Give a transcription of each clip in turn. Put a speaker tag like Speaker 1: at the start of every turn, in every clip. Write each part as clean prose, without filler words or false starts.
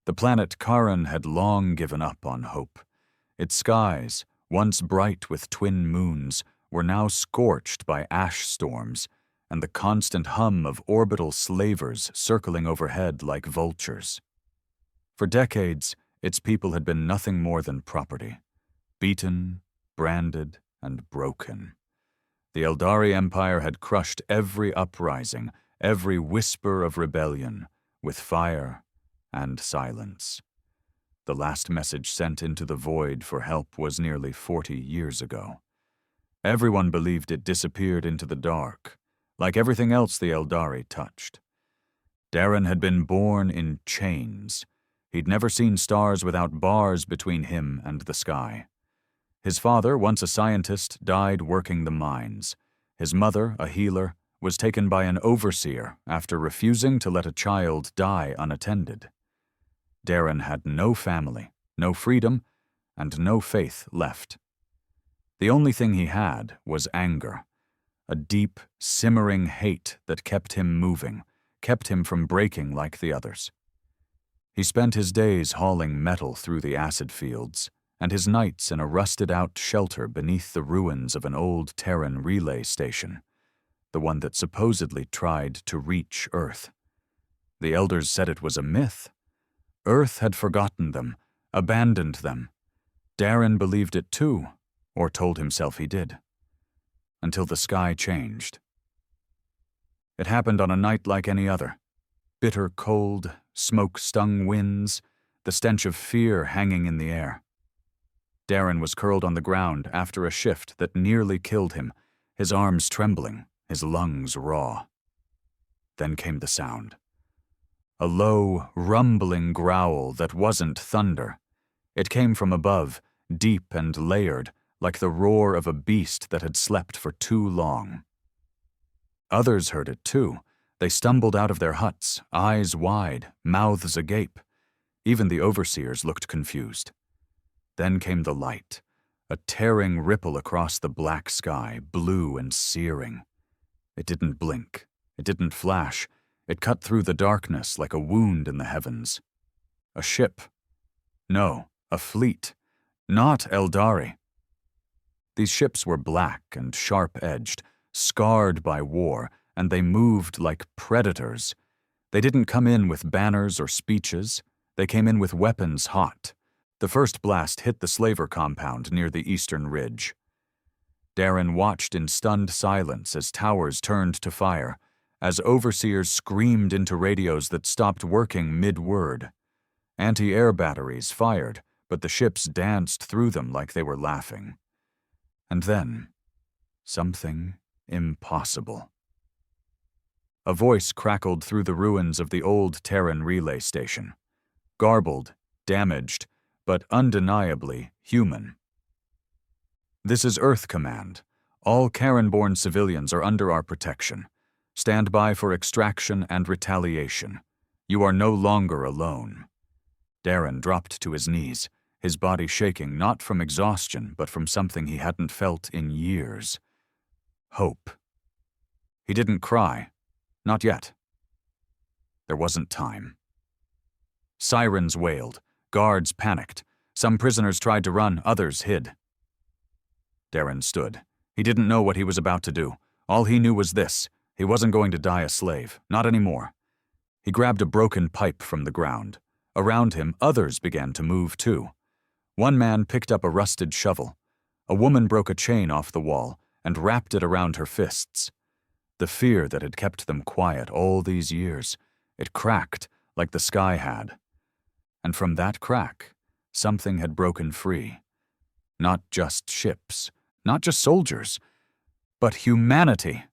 Speaker 1: The planet Charon had long given up on hope. Its skies, once bright with twin moons, were now scorched by ash storms and the constant hum of orbital slavers circling overhead like vultures. For decades, its people had been nothing more than property, beaten, branded, and broken. The Eldari Empire had crushed every uprising, every whisper of rebellion, with fire and silence. The last message sent into the void for help was nearly 40 years ago. Everyone believed it disappeared into the dark, like everything else the Eldari touched. Darren had been born in chains. He'd never seen stars without bars between him and the sky. His father, once a scientist, died working the mines. His mother, a healer, was taken by an overseer after refusing to let a child die unattended. Darren had no family, no freedom, and no faith left. The only thing he had was anger, a deep, simmering hate that kept him moving, kept him from breaking like the others. He spent his days hauling metal through the acid fields, and his nights in a rusted-out shelter beneath the ruins of an old Terran relay station, the one that supposedly tried to reach Earth. The elders said it was a myth. Earth had forgotten them, abandoned them. Darren believed it too, or told himself he did, until the sky changed. It happened on a night like any other. Bitter cold, smoke-stung winds, the stench of fear hanging in the air. Darren was curled on the ground after a shift that nearly killed him, his arms trembling, his lungs raw. Then came the sound. A low, rumbling growl that wasn't thunder. It came from above, deep and layered, like the roar of a beast that had slept for too long. Others heard it too. They stumbled out of their huts, eyes wide, mouths agape. Even the overseers looked confused. Then came the light, a tearing ripple across the black sky, blue and searing. It didn't blink. It didn't flash. It cut through the darkness like a wound in the heavens. A ship. No, a fleet. Not Eldari. These ships were black and sharp-edged, scarred by war, and they moved like predators. They didn't come in with banners or speeches. They came in with weapons hot. The first blast hit the slaver compound near the eastern ridge. Darren watched in stunned silence as towers turned to fire, as overseers screamed into radios that stopped working mid-word. Anti-air batteries fired, but the ships danced through them like they were laughing. And then, something impossible. A voice crackled through the ruins of the old Terran relay station. Garbled, damaged, but undeniably human. "This is Earth Command. All Charon-born civilians are under our protection. Stand by for extraction and retaliation. You are no longer alone." Darren dropped to his knees, his body shaking not from exhaustion but from something he hadn't felt in years. Hope. He didn't cry. Not yet. There wasn't time. Sirens wailed. Guards panicked. Some prisoners tried to run, others hid. Darren stood. He didn't know what he was about to do. All he knew was this: he wasn't going to die a slave, not anymore. He grabbed a broken pipe from the ground. Around him, others began to move too. One man picked up a rusted shovel. A woman broke a chain off the wall and wrapped it around her fists. The fear that had kept them quiet all these years, it cracked like the sky had. And from that crack, something had broken free. Not just ships, not just soldiers, but humanity.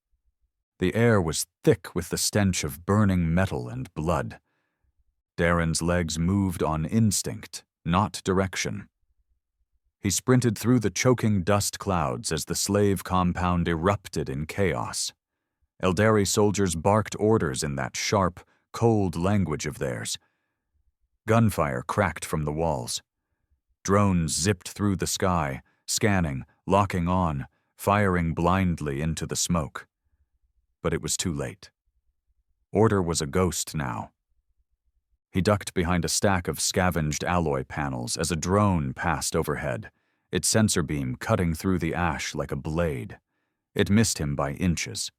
Speaker 1: The air was thick with the stench of burning metal and blood. Darren's legs moved on instinct, not direction. He sprinted through the choking dust clouds as the slave compound erupted in chaos. Eldari soldiers barked orders in that sharp, cold language of theirs. Gunfire cracked from the walls. Drones zipped through the sky, scanning, locking on, firing blindly into the smoke. But it was too late. Order was a ghost now. He ducked behind a stack of scavenged alloy panels as a drone passed overhead, its sensor beam cutting through the ash like a blade. It missed him by inches.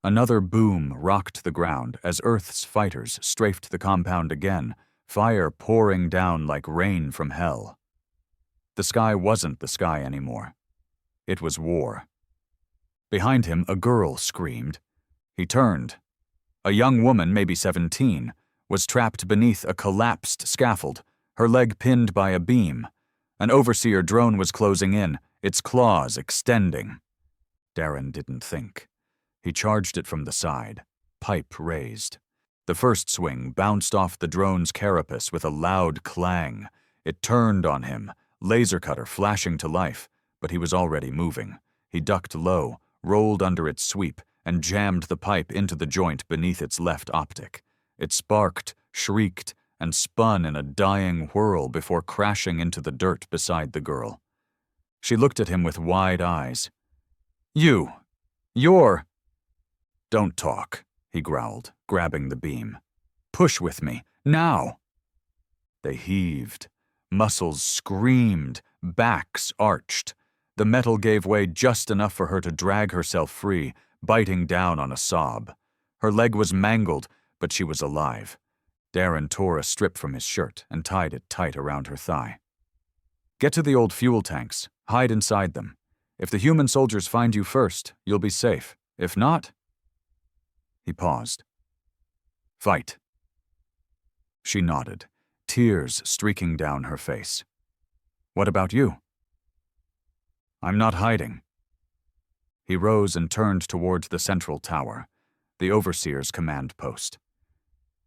Speaker 1: Another boom rocked the ground as Earth's fighters strafed the compound again, fire pouring down like rain from hell. The sky wasn't the sky anymore. It was war. Behind him, a girl screamed. He turned. A young woman, maybe 17, was trapped beneath a collapsed scaffold, her leg pinned by a beam. An overseer drone was closing in, its claws extending. Darren didn't think. He charged it from the side, pipe raised. The first swing bounced off the drone's carapace with a loud clang. It turned on him, laser cutter flashing to life, but he was already moving. He ducked low, rolled under its sweep, and jammed the pipe into the joint beneath its left optic. It sparked, shrieked, and spun in a dying whirl before crashing into the dirt beside the girl. She looked at him with wide eyes. You're... Don't talk, he growled, grabbing the beam. Push with me, now! They heaved. Muscles screamed, backs arched. The metal gave way just enough for her to drag herself free, biting down on a sob. Her leg was mangled, but she was alive. Darren tore a strip from his shirt and tied it tight around her thigh. Get to the old fuel tanks. Hide inside them. If the human soldiers find you first, you'll be safe. If not... He paused. Fight. She nodded, tears streaking down her face. What about you? I'm not hiding. He rose and turned toward the central tower, the overseer's command post.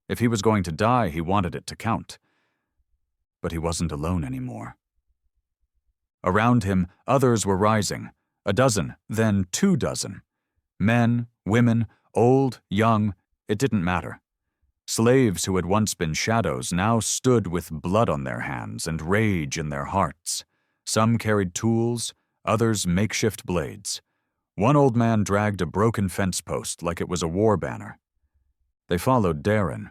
Speaker 1: If he was going to die, he wanted it to count. But he wasn't alone anymore. Around him, others were rising, a dozen, then 24. Men, women, old, young, it didn't matter. Slaves who had once been shadows now stood with blood on their hands and rage in their hearts. Some carried tools, others makeshift blades. One old man dragged a broken fence post like it was a war banner. They followed Darren.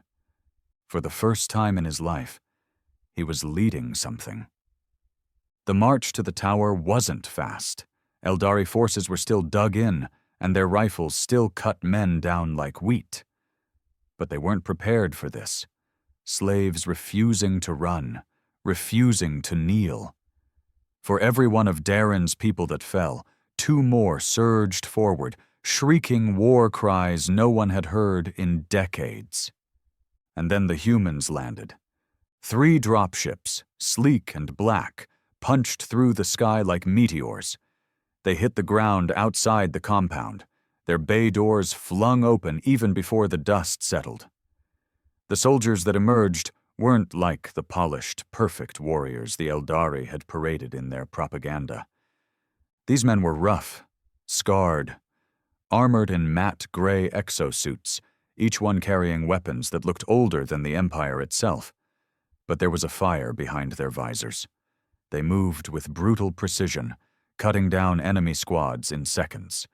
Speaker 1: For the first time in his life, he was leading something. The march to the tower wasn't fast. Eldari forces were still dug in, and their rifles still cut men down like wheat. But they weren't prepared for this. Slaves refusing to run, refusing to kneel. For every one of Darren's people that fell, 2 more surged forward, shrieking war cries no one had heard in decades. And then the humans landed. 3 dropships, sleek and black, punched through the sky like meteors. They hit the ground outside the compound, their bay doors flung open even before the dust settled. The soldiers that emerged weren't like the polished, perfect warriors the Eldari had paraded in their propaganda. These men were rough, scarred, armored in matte gray exosuits, each one carrying weapons that looked older than the Empire itself. But there was a fire behind their visors. They moved with brutal precision, cutting down enemy squads in seconds.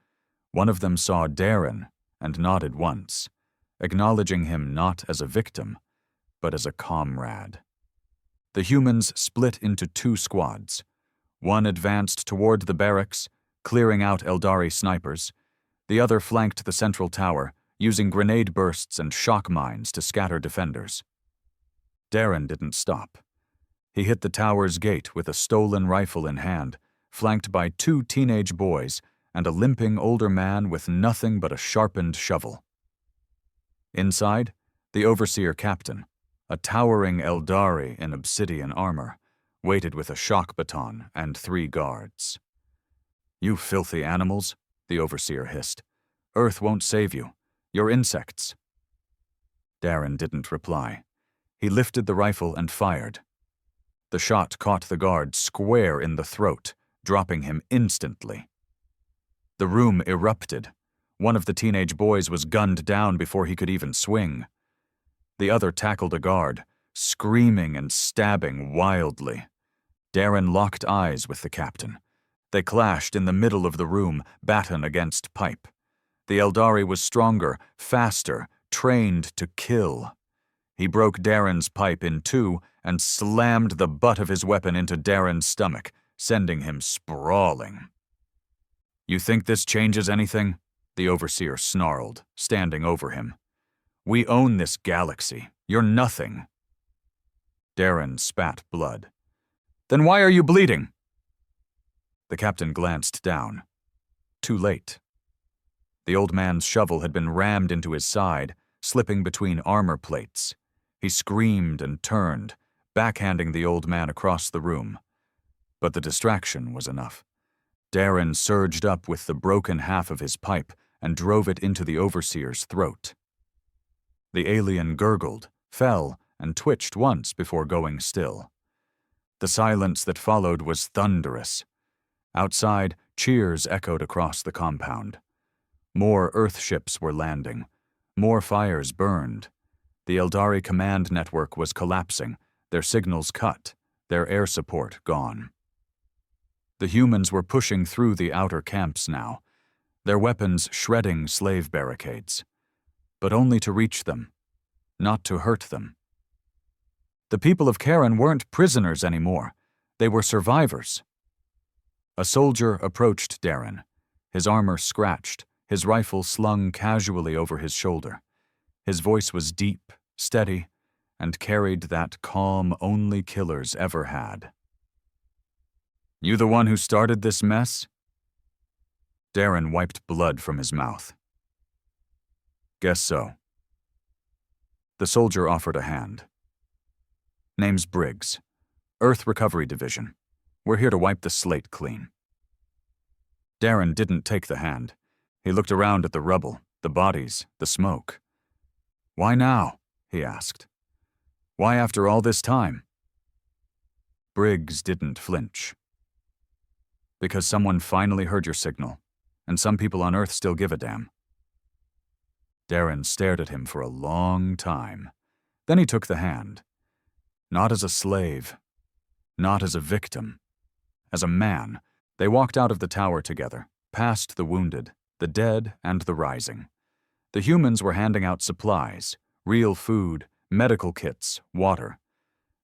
Speaker 1: One of them saw Darren and nodded once, acknowledging him not as a victim, but as a comrade. The humans split into 2 squads. One advanced toward the barracks, clearing out Eldari snipers. The other flanked the central tower, using grenade bursts and shock mines to scatter defenders. Darren didn't stop. He hit the tower's gate with a stolen rifle in hand, flanked by 2 teenage boys and a limping older man with nothing but a sharpened shovel. Inside, the overseer captain, a towering Eldari in obsidian armor, waited with a shock baton and 3 guards. You filthy animals, the overseer hissed. Earth won't save you. You're insects. Darren didn't reply. He lifted the rifle and fired. The shot caught the guard square in the throat, dropping him instantly. The room erupted. One of the teenage boys was gunned down before he could even swing. The other tackled a guard, screaming and stabbing wildly. Darren locked eyes with the captain. They clashed in the middle of the room, baton against pipe. The Eldari was stronger, faster, trained to kill. He broke Darren's pipe in two and slammed the butt of his weapon into Darren's stomach, sending him sprawling. "You think this changes anything?" the Overseer snarled, standing over him. "We own this galaxy. You're nothing." Darren spat blood. "Then why are you bleeding?" The captain glanced down. Too late. The old man's shovel had been rammed into his side, slipping between armor plates. He screamed and turned, backhanding the old man across the room. But the distraction was enough. Darren surged up with the broken half of his pipe and drove it into the Overseer's throat. The alien gurgled, fell, and twitched once before going still. The silence that followed was thunderous. Outside, cheers echoed across the compound. More Earth ships were landing. More fires burned. The Eldari command network was collapsing, their signals cut, their air support gone. The humans were pushing through the outer camps now, their weapons shredding slave barricades. But only to reach them, not to hurt them. The people of Karen weren't prisoners anymore. They were survivors. A soldier approached Darren, his armor scratched, his rifle slung casually over his shoulder. His voice was deep, steady, and carried that calm only killers ever had. "You the one who started this mess?" Darren wiped blood from his mouth. "Guess so." The soldier offered a hand. "Name's Briggs. Earth Recovery Division. We're here to wipe the slate clean." Darren didn't take the hand. He looked around at the rubble, the bodies, the smoke. "Why now?" he asked. "Why after all this time?" Briggs didn't flinch. "Because someone finally heard your signal, and some people on Earth still give a damn." Darren stared at him for a long time. Then he took the hand. Not as a slave, not as a victim. As a man, they walked out of the tower together, past the wounded, the dead, and the rising. The humans were handing out supplies, real food, medical kits, water.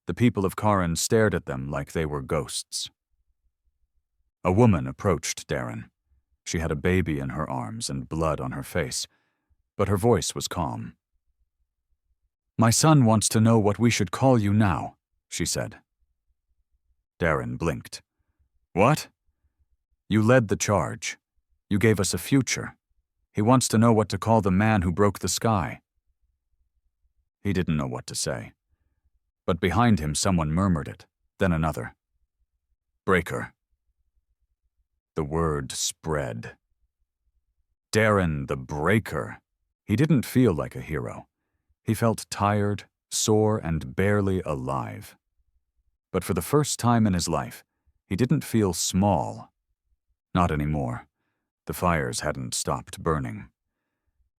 Speaker 1: The people of Karen stared at them like they were ghosts. A woman approached Darren. She had a baby in her arms and blood on her face, but her voice was calm. "My son wants to know what we should call you now," she said. Darren blinked. "What?" "You led the charge. You gave us a future. He wants to know what to call the man who broke the sky." He didn't know what to say. But behind him someone murmured it, then another. "Breaker." The word spread. Darren the Breaker. He didn't feel like a hero. He felt tired, sore, and barely alive. But for the first time in his life, he didn't feel small. Not anymore. The fires hadn't stopped burning.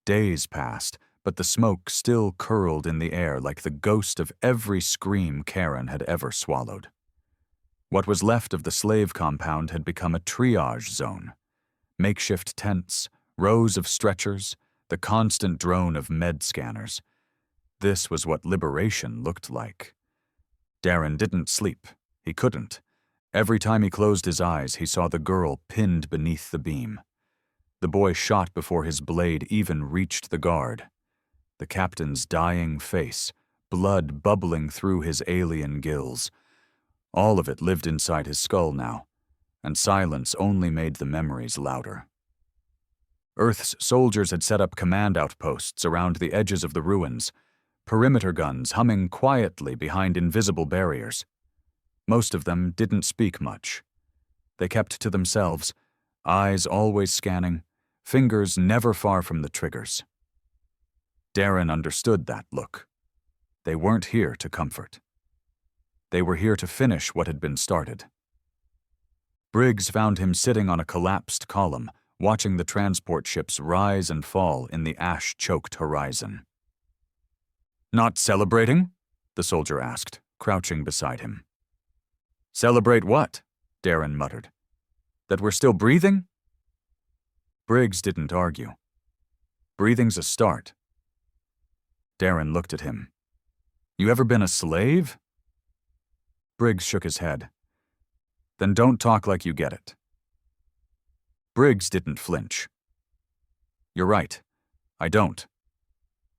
Speaker 1: Days passed, but the smoke still curled in the air like the ghost of every scream Karen had ever swallowed. What was left of the slave compound had become a triage zone. Makeshift tents, rows of stretchers, the constant drone of med scanners. This was what liberation looked like. Darren didn't sleep. He couldn't. Every time he closed his eyes, he saw the girl pinned beneath the beam. The boy shot before his blade even reached the guard. The captain's dying face, blood bubbling through his alien gills. All of it lived inside his skull now, and silence only made the memories louder. Earth's soldiers had set up command outposts around the edges of the ruins, perimeter guns humming quietly behind invisible barriers. Most of them didn't speak much. They kept to themselves, eyes always scanning, fingers never far from the triggers. Darren understood that look. They weren't here to comfort. They were here to finish what had been started. Briggs found him sitting on a collapsed column, watching the transport ships rise and fall in the ash-choked horizon. "Not celebrating?" the soldier asked, crouching beside him. "Celebrate what?" Darren muttered. "That we're still breathing?" Briggs didn't argue. "Breathing's a start." Darren looked at him. You ever been a slave? Briggs shook his head. Then don't talk like you get it. Briggs didn't flinch. You're right. I don't.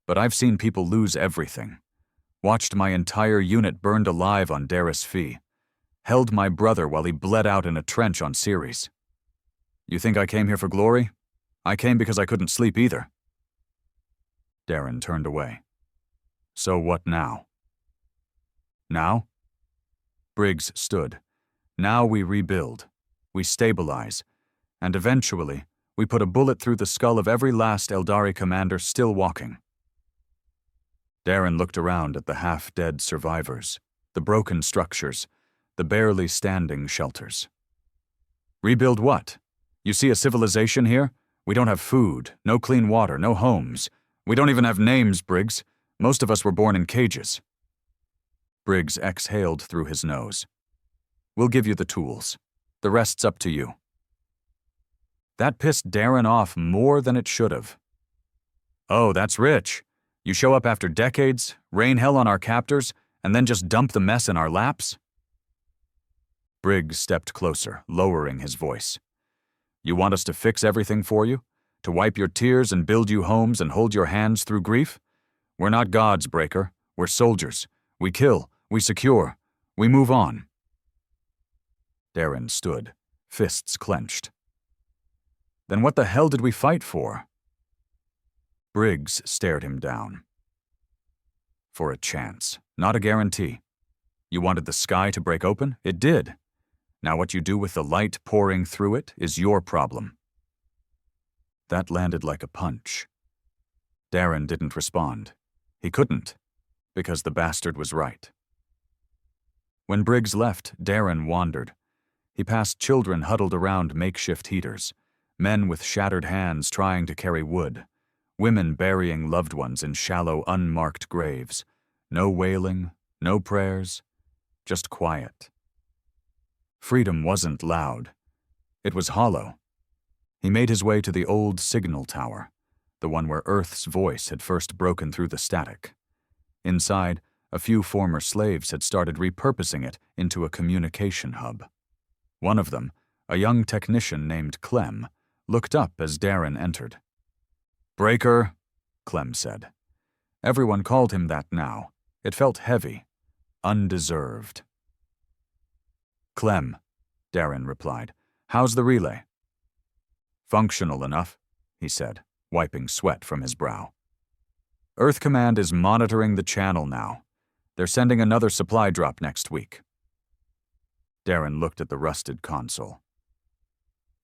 Speaker 1: But I've seen people lose everything. Watched my entire unit burned alive on Darris Fee. Held my brother while he bled out in a trench on Ceres. You think I came here for glory? I came because I couldn't sleep either. Darren turned away. So what now? Now? Briggs stood. Now we rebuild. We stabilize. And eventually, we put a bullet through the skull of every last Eldari commander still walking. Darren looked around at the half-dead survivors, the broken structures, the barely standing shelters. Rebuild what? You see a civilization here? We don't have food, no clean water, no homes. We don't even have names, Briggs. Most of us were born in cages. Briggs exhaled through his nose. We'll give you the tools. The rest's up to you. That pissed Darren off more than it should have. Oh, that's rich. You show up after decades, rain hell on our captors, and then just dump the mess in our laps? Briggs stepped closer, lowering his voice. You want us to fix everything for you? To wipe your tears and build you homes and hold your hands through grief? We're not gods, Breaker. We're soldiers. We kill. We secure. We move on. Darren stood, fists clenched. Then what the hell did we fight for? Briggs stared him down. For a chance, not a guarantee. You wanted the sky to break open? It did. Now what you do with the light pouring through it is your problem. That landed like a punch. Darren didn't respond. He couldn't, because the bastard was right. When Briggs left, Darren wandered. He passed children huddled around makeshift heaters, men with shattered hands trying to carry wood, women burying loved ones in shallow, unmarked graves. No wailing, no prayers, just quiet. Freedom wasn't loud. It was hollow. He made his way to the old signal tower, the one where Earth's voice had first broken through the static. Inside, a few former slaves had started repurposing it into a communication hub. One of them, a young technician named Clem, looked up as Darren entered. Breaker, Clem said. Everyone called him that now. It felt heavy, undeserved. Clem, Darren replied. How's the relay? Functional enough, he said, wiping sweat from his brow. Earth Command is monitoring the channel now. They're sending another supply drop next week. Darren looked at the rusted console.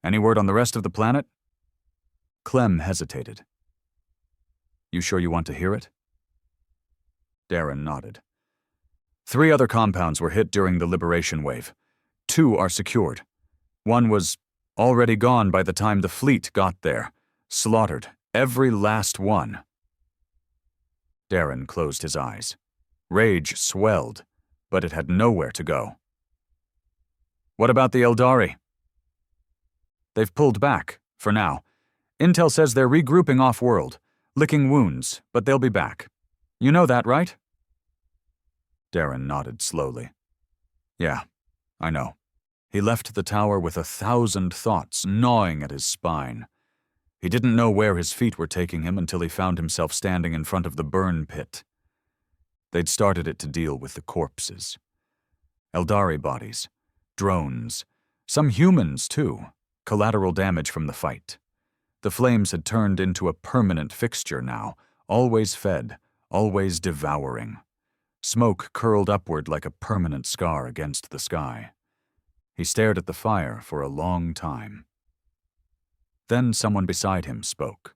Speaker 1: Any word on the rest of the planet? Clem hesitated. You sure you want to hear it? Darren nodded. 3 other compounds were hit during the liberation wave. 2 are secured. One was already gone by the time the fleet got there. Slaughtered, every last one. Darren closed his eyes. Rage swelled, but it had nowhere to go. What about the Eldari? They've pulled back, for now. Intel says they're regrouping off-world, licking wounds, but they'll be back. You know that, right? Darren nodded slowly. Yeah, I know. He left the tower with 1,000 thoughts gnawing at his spine. He didn't know where his feet were taking him until he found himself standing in front of the burn pit. They'd started it to deal with the corpses. Eldari bodies, drones, some humans too, collateral damage from the fight. The flames had turned into a permanent fixture now, always fed, always devouring. Smoke curled upward like a permanent scar against the sky. He stared at the fire for a long time. Then someone beside him spoke.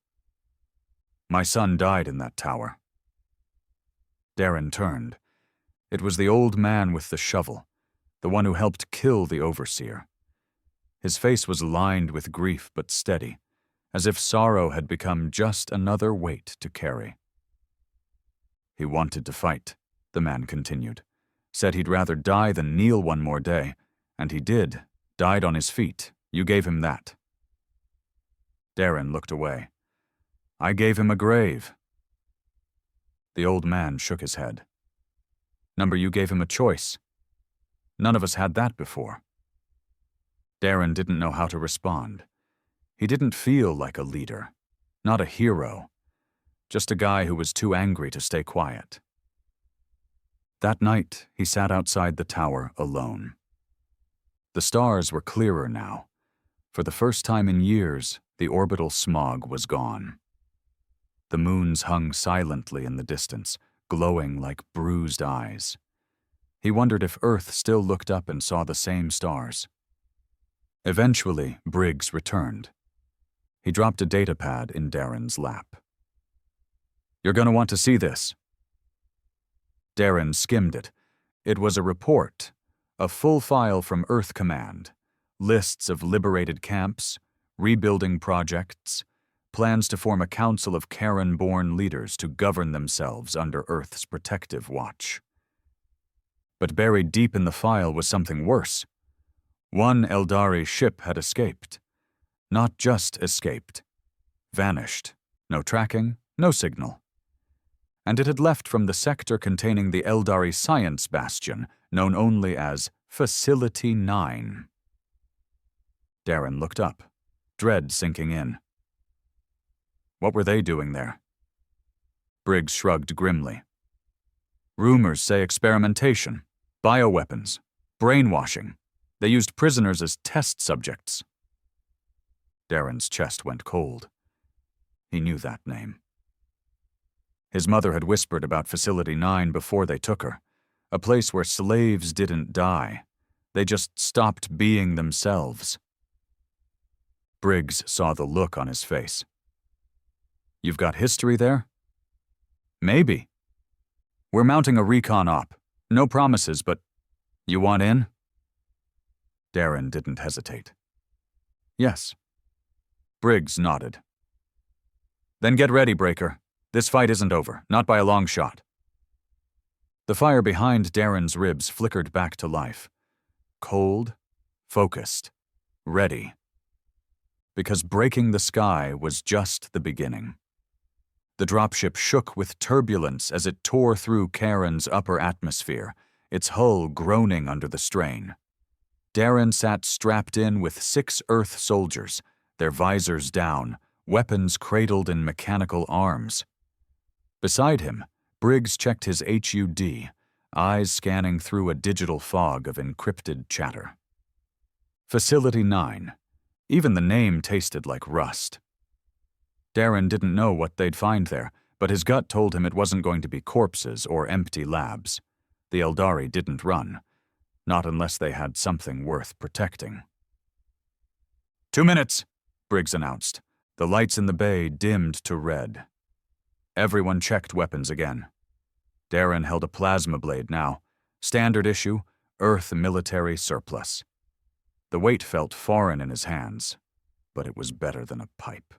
Speaker 1: My son died in that tower. Darren turned. It was the old man with the shovel, the one who helped kill the overseer. His face was lined with grief but steady, as if sorrow had become just another weight to carry. He wanted to fight, the man continued. Said he'd rather die than kneel one more day, and he did, died on his feet. You gave him that. Darren looked away. I gave him a grave. The old man shook his head. Number you gave him a choice. None of us had that before. Darren didn't know how to respond. He didn't feel like a leader, not a hero, just a guy who was too angry to stay quiet. That night, he sat outside the tower alone. The stars were clearer now. For the first time in years, the orbital smog was gone. The moons hung silently in the distance, glowing like bruised eyes. He wondered if Earth still looked up and saw the same stars. Eventually, Briggs returned. He dropped a datapad in Darren's lap. "You're going to want to see this." Darren skimmed it. It was a report, a full file from Earth Command, lists of liberated camps, rebuilding projects, plans to form a council of Karen-born leaders to govern themselves under Earth's protective watch. But buried deep in the file was something worse. One Eldari ship had escaped. Not just escaped. Vanished. No tracking, no signal. And it had left from the sector containing the Eldari science bastion, known only as Facility 9. Darren looked up, dread sinking in. What were they doing there? Briggs shrugged grimly. Rumors say experimentation, bioweapons, brainwashing. They used prisoners as test subjects. Darren's chest went cold. He knew that name. His mother had whispered about Facility 9 before they took her, a place where slaves didn't die. They just stopped being themselves. Briggs saw the look on his face. You've got history there? Maybe. We're mounting a recon op. No promises, but you want in? Darren didn't hesitate. Yes. Briggs nodded. Then get ready, Breaker. This fight isn't over, not by a long shot. The fire behind Darren's ribs flickered back to life. Cold, focused, ready. Because breaking the sky was just the beginning. The dropship shook with turbulence as it tore through Karen's upper atmosphere, its hull groaning under the strain. Darren sat strapped in with 6 Earth soldiers, their visors down, weapons cradled in mechanical arms. Beside him, Briggs checked his HUD, eyes scanning through a digital fog of encrypted chatter. Facility 9. Even the name tasted like rust. Darren didn't know what they'd find there, but his gut told him it wasn't going to be corpses or empty labs. The Eldari didn't run, not unless they had something worth protecting. 2 minutes, Briggs announced. The lights in the bay dimmed to red. Everyone checked weapons again. Darren held a plasma blade now, standard issue, Earth military surplus. The weight felt foreign in his hands, but it was better than a pipe.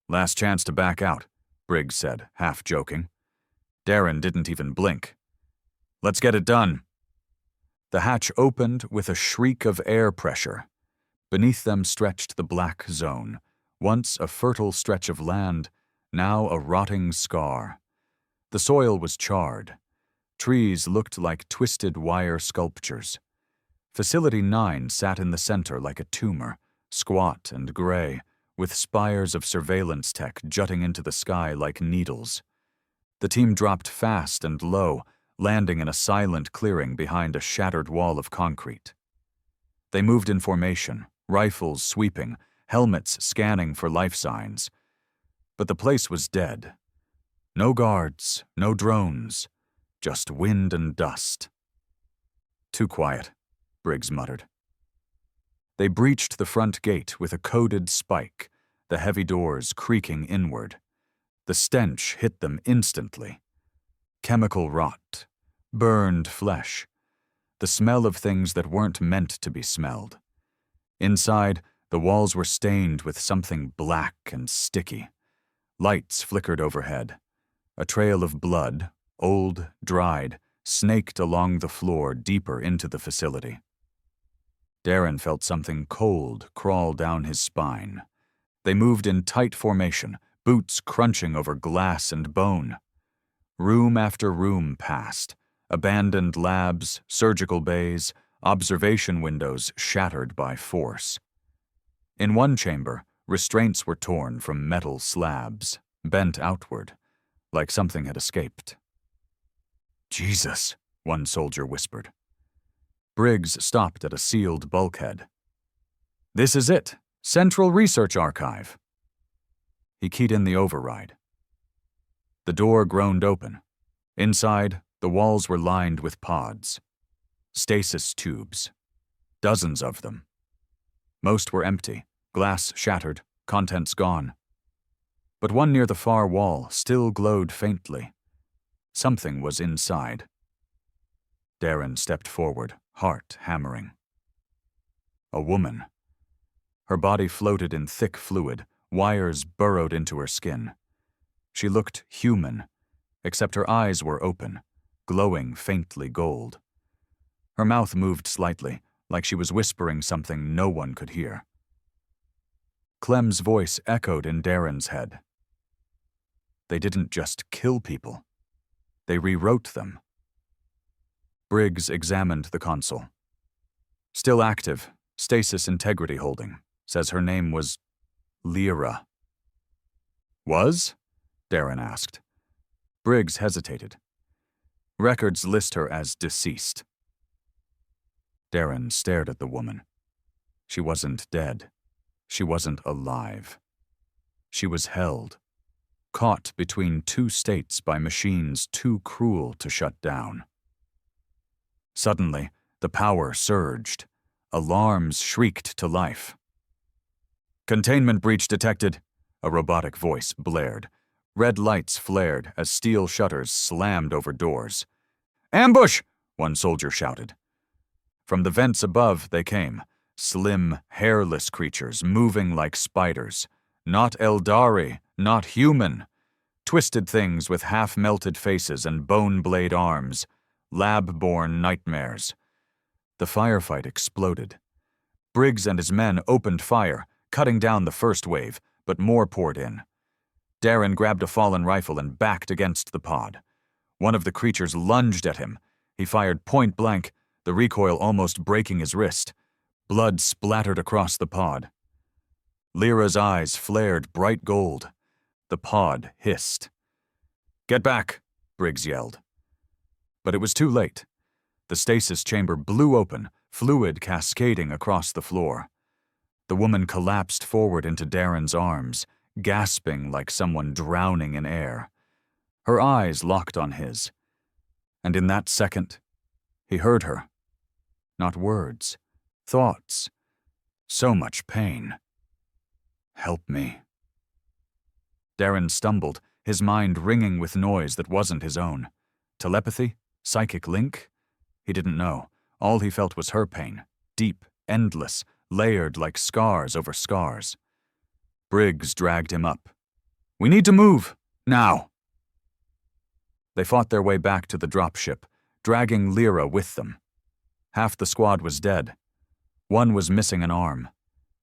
Speaker 1: Last chance to back out, Briggs said, half joking. Darren didn't even blink. Let's get it done. The hatch opened with a shriek of air pressure. Beneath them stretched the black zone, once a fertile stretch of land, now a rotting scar. The soil was charred. Trees looked like twisted wire sculptures. Facility 9 sat in the center like a tumor, squat and gray, with spires of surveillance tech jutting into the sky like needles. The team dropped fast and low, landing in a silent clearing behind a shattered wall of concrete. They moved in formation, rifles sweeping, helmets scanning for life signs. But the place was dead. No guards, no drones, just wind and dust. Too quiet, Briggs muttered. They breached the front gate with a coded spike, the heavy doors creaking inward. The stench hit them instantly. Chemical rot, burned flesh, the smell of things that weren't meant to be smelled. Inside, the walls were stained with something black and sticky. Lights flickered overhead. A trail of blood, old, dried, snaked along the floor deeper into the facility. Darren felt something cold crawl down his spine. They moved in tight formation, boots crunching over glass and bone. Room after room passed, abandoned labs, surgical bays, observation windows shattered by force. In one chamber, restraints were torn from metal slabs, bent outward, like something had escaped. "Jesus," one soldier whispered. Briggs stopped at a sealed bulkhead. "This is it, Central Research Archive." He keyed in the override. The door groaned open. Inside, the walls were lined with pods. Stasis tubes. Dozens of them. Most were empty, glass shattered, contents gone. But one near the far wall still glowed faintly. Something was inside. Darren stepped forward, heart hammering. A woman. Her body floated in thick fluid, wires burrowed into her skin. She looked human, except her eyes were open, glowing faintly gold. Her mouth moved slightly, like she was whispering something no one could hear. Clem's voice echoed in Darren's head. They didn't just kill people. They rewrote them. Briggs examined the console. Still active, stasis integrity holding. Says her name was Lyra. Was? Darren asked. Briggs hesitated. Records list her as deceased. Darren stared at the woman. She wasn't dead. She wasn't alive. She was held, caught between two states by machines too cruel to shut down. Suddenly, the power surged. Alarms shrieked to life. "Containment breach detected," a robotic voice blared. Red lights flared as steel shutters slammed over doors. "Ambush!" one soldier shouted. From the vents above they came, slim, hairless creatures moving like spiders. Not Eldari, not human. Twisted things with half-melted faces and bone-blade arms. Lab-born nightmares. The firefight exploded. Briggs and his men opened fire, cutting down the first wave, but more poured in. Darren grabbed a fallen rifle and backed against the pod. One of the creatures lunged at him. He fired point blank, the recoil almost breaking his wrist. Blood splattered across the pod. Lyra's eyes flared bright gold. The pod hissed. "Get back," Briggs yelled. But it was too late. The stasis chamber blew open, fluid cascading across the floor. The woman collapsed forward into Darren's arms, gasping like someone drowning in air. Her eyes locked on his. And in that second, he heard her. Not words, thoughts. So much pain. "Help me." Darren stumbled, his mind ringing with noise that wasn't his own. Telepathy? Psychic link? He didn't know. All he felt was her pain, deep, endless, layered like scars over scars. Briggs dragged him up. "We need to move, now." They fought their way back to the dropship, dragging Lyra with them. Half the squad was dead. One was missing an arm.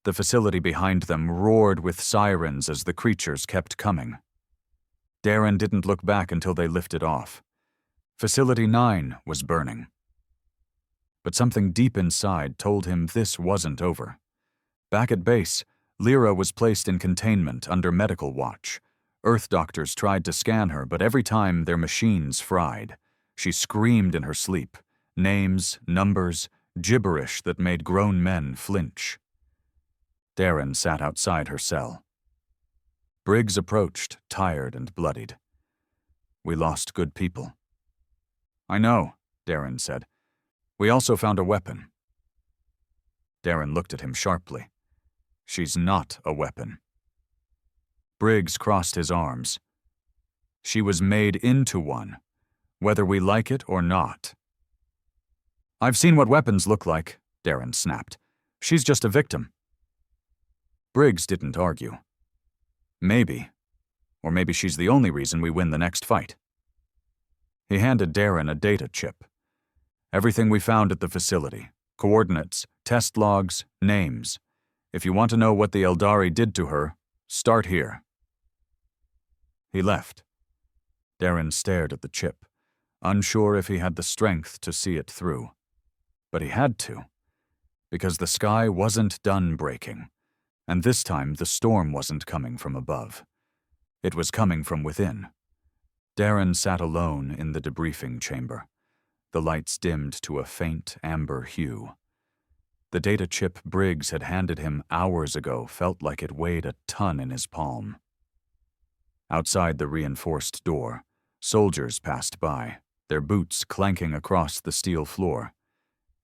Speaker 1: The facility behind them roared with sirens as the creatures kept coming. Darren didn't look back until they lifted off. Facility 9 was burning. But something deep inside told him this wasn't over. Back at base, Lyra was placed in containment under medical watch. Earth doctors tried to scan her, but every time their machines fried. She screamed in her sleep. Names, numbers, gibberish that made grown men flinch. Darren sat outside her cell. Briggs approached, tired and bloodied. "We lost good people." "I know," Darren said. "We also found a weapon." Darren looked at him sharply. "She's not a weapon." Briggs crossed his arms. "She was made into one, whether we like it or not." "I've seen what weapons look like," Darren snapped. "She's just a victim." Briggs didn't argue. "Maybe. Or maybe she's the only reason we win the next fight." He handed Darren a data chip. "Everything we found at the facility. Coordinates, test logs, names. If you want to know what the Eldari did to her, start here." He left. Darren stared at the chip, unsure if he had the strength to see it through. But he had to, because the sky wasn't done breaking, and this time the storm wasn't coming from above. It was coming from within. Darren sat alone in the debriefing chamber. The lights dimmed to a faint amber hue. The data chip Briggs had handed him hours ago felt like it weighed a ton in his palm. Outside the reinforced door, soldiers passed by, their boots clanking across the steel floor.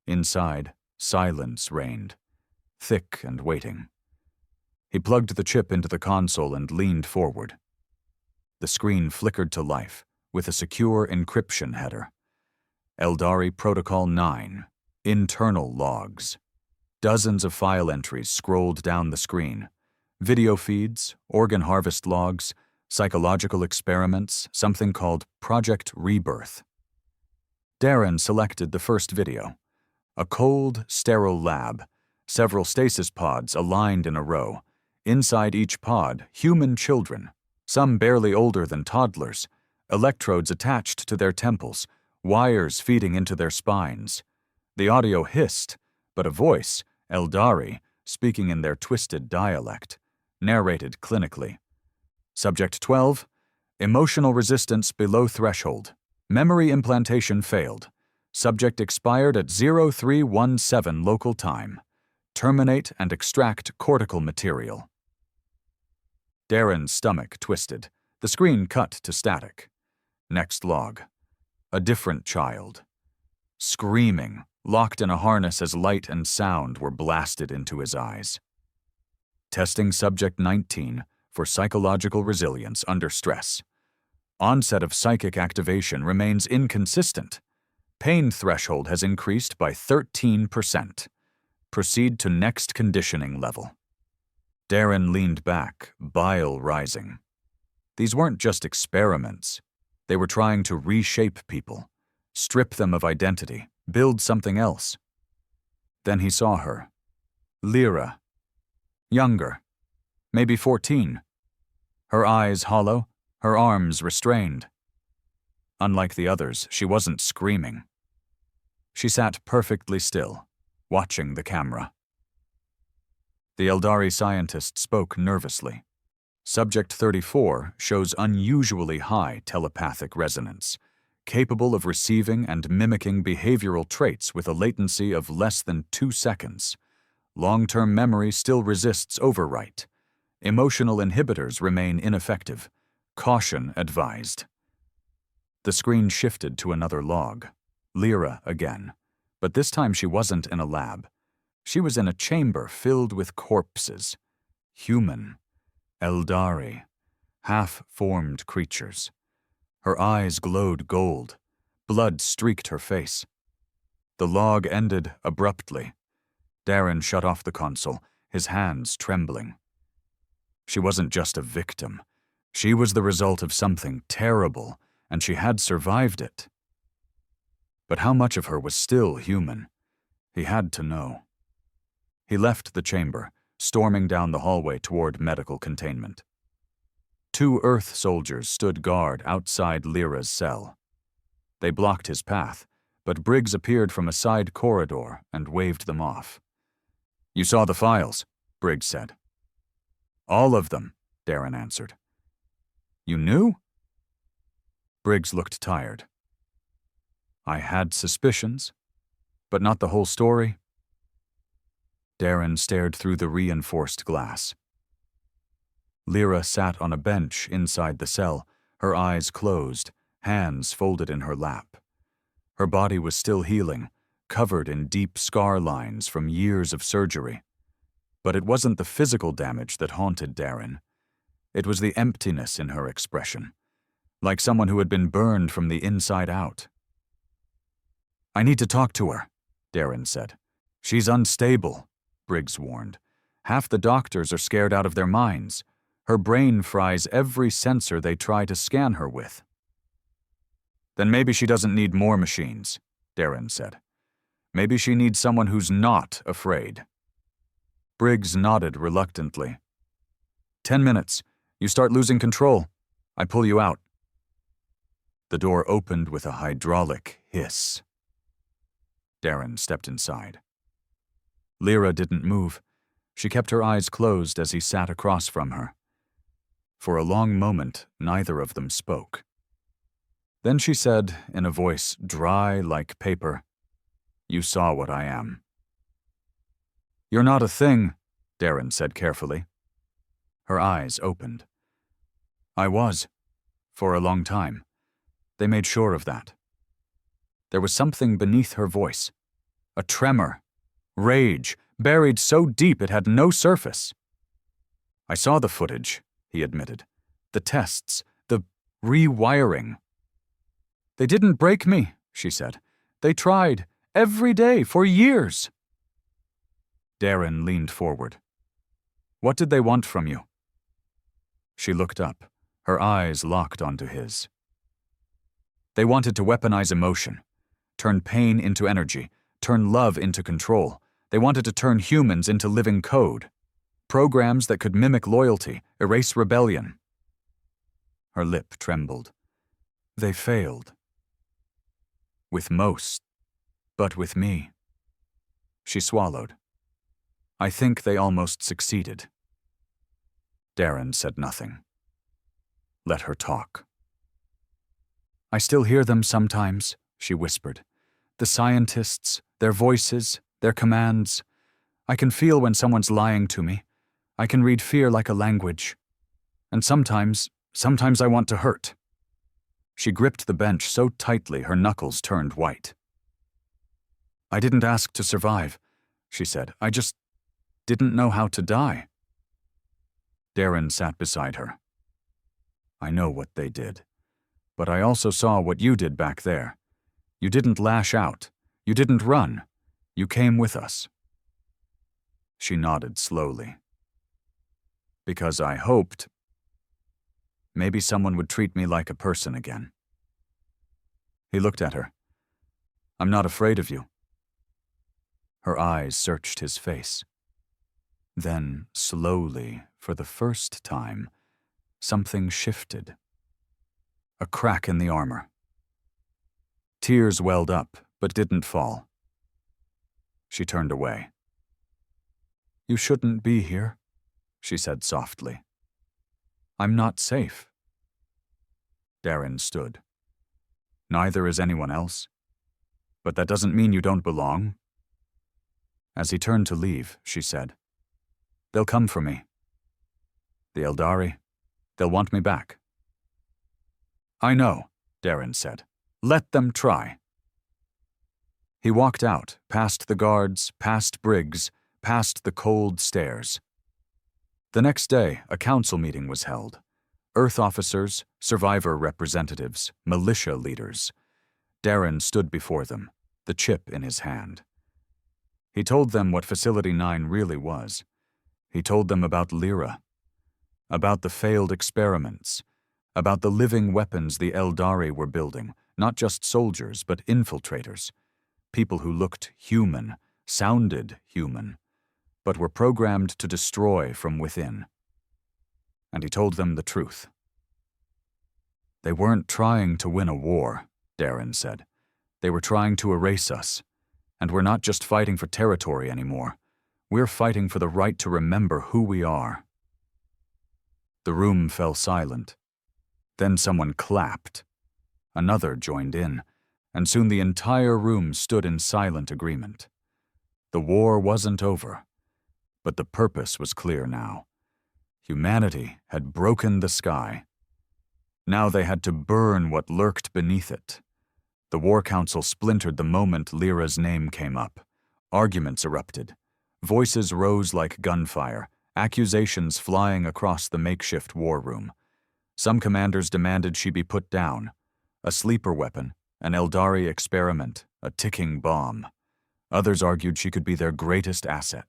Speaker 1: Inside, silence reigned, thick and waiting. He plugged the chip into the console and leaned forward. The screen flickered to life with a secure encryption header. Eldari Protocol 9, internal logs. Dozens of file entries scrolled down the screen. Video feeds, organ harvest logs, psychological experiments, something called Project Rebirth. Darren selected the first video. A cold, sterile lab, several stasis pods aligned in a row. Inside each pod, human children, some barely older than toddlers, electrodes attached to their temples, wires feeding into their spines. The audio hissed, but a voice, Eldari, speaking in their twisted dialect, narrated clinically. Subject 12, emotional resistance below threshold. Memory implantation failed. Subject expired at 0317 local time. Terminate and extract cortical material. Darren's stomach twisted. The screen cut to static. Next log. A different child. Screaming, locked in a harness as light and sound were blasted into his eyes. Testing Subject 19 for psychological resilience under stress. Onset of psychic activation remains inconsistent. Pain threshold has increased by 13%. Proceed to next conditioning level. Darren leaned back, bile rising. These weren't just experiments. They were trying to reshape people, strip them of identity, build something else. Then he saw her. Lyra. Younger. Maybe 14. Her eyes hollow, her arms restrained. Unlike the others, she wasn't screaming. She sat perfectly still, watching the camera. The Eldari scientist spoke nervously. Subject 34 shows unusually high telepathic resonance, capable of receiving and mimicking behavioral traits with a latency of less than 2 seconds. Long-term memory still resists overwrite. Emotional inhibitors remain ineffective. Caution advised. The screen shifted to another log. Lyra again. But this time she wasn't in a lab. She was in a chamber filled with corpses. Human. Eldari. Half-formed creatures. Her eyes glowed gold. Blood streaked her face. The log ended abruptly. Darren shut off the console, his hands trembling. She wasn't just a victim. She was the result of something terrible, and she had survived it. But how much of her was still human? He had to know. He left the chamber, storming down the hallway toward medical containment. 2 Earth soldiers stood guard outside Lyra's cell. They blocked his path, but Briggs appeared from a side corridor and waved them off. "You saw the files," Briggs said. "All of them," Darren answered. "You knew?" Briggs looked tired. "I had suspicions, but not the whole story." Darren stared through the reinforced glass. Lyra sat on a bench inside the cell, her eyes closed, hands folded in her lap. Her body was still healing, covered in deep scar lines from years of surgery. But it wasn't the physical damage that haunted Darren. It was the emptiness in her expression, like someone who had been burned from the inside out. "I need to talk to her," Darren said. "She's unstable," Briggs warned. "Half the doctors are scared out of their minds. Her brain fries every sensor they try to scan her with." "Then maybe she doesn't need more machines," Darren said. "Maybe she needs someone who's not afraid." Briggs nodded reluctantly. 10 minutes. You start losing control. I pull you out." The door opened with a hydraulic hiss. Darren stepped inside. Lyra didn't move. She kept her eyes closed as he sat across from her. For a long moment, neither of them spoke. Then she said, in a voice dry like paper, "You saw what I am." "You're not a thing," Darren said carefully. Her eyes opened. "I was, for a long time. They made sure of that." There was something beneath her voice. A tremor. Rage, buried so deep it had no surface. "I saw the footage," he admitted. "The tests, the rewiring." "They didn't break me," she said. "They tried, every day, for years." Darren leaned forward. "What did they want from you?" She looked up, her eyes locked onto his. "They wanted to weaponize emotion, turn pain into energy, turn love into control. They wanted to turn humans into living code. Programs that could mimic loyalty, erase rebellion." Her lip trembled. "They failed." "With most, but with me." She swallowed. "I think they almost succeeded." Darren said nothing. Let her talk. "I still hear them sometimes," she whispered. "The scientists, their voices, their commands. I can feel when someone's lying to me. I can read fear like a language. And sometimes I want to hurt." She gripped the bench so tightly her knuckles turned white. "I didn't ask to survive," she said. "I just didn't know how to die." Darren sat beside her. "I know what they did. But I also saw what you did back there. You didn't lash out. You didn't run. You came with us." She nodded slowly. "Because I hoped maybe someone would treat me like a person again." He looked at her. "I'm not afraid of you." Her eyes searched his face. Then, slowly, for the first time, something shifted. A crack in the armor. Tears welled up, but didn't fall. She turned away. "You shouldn't be here," she said softly. "I'm not safe." Darren stood. "Neither is anyone else. But that doesn't mean you don't belong." As he turned to leave, she said, "They'll come for me. The Eldari, they'll want me back." "I know," Darren said. "Let them try." He walked out, past the guards, past Briggs, past the cold stairs. The next day, a council meeting was held. Earth officers, survivor representatives, militia leaders. Darren stood before them, the chip in his hand. He told them what Facility 9 really was. He told them about Lyra, about the failed experiments, about the living weapons the Eldari were building, not just soldiers, but infiltrators, people who looked human, sounded human, but were programmed to destroy from within. And he told them the truth. "They weren't trying to win a war," Darren said. "They were trying to erase us. And we're not just fighting for territory anymore. We're fighting for the right to remember who we are." The room fell silent. Then someone clapped. Another joined in, and soon the entire room stood in silent agreement. The war wasn't over, but the purpose was clear now. Humanity had broken the sky. Now they had to burn what lurked beneath it. The War Council splintered the moment Lyra's name came up. Arguments erupted. Voices rose like gunfire, accusations flying across the makeshift war room. Some commanders demanded she be put down. A sleeper weapon, an Eldari experiment, a ticking bomb. Others argued she could be their greatest asset.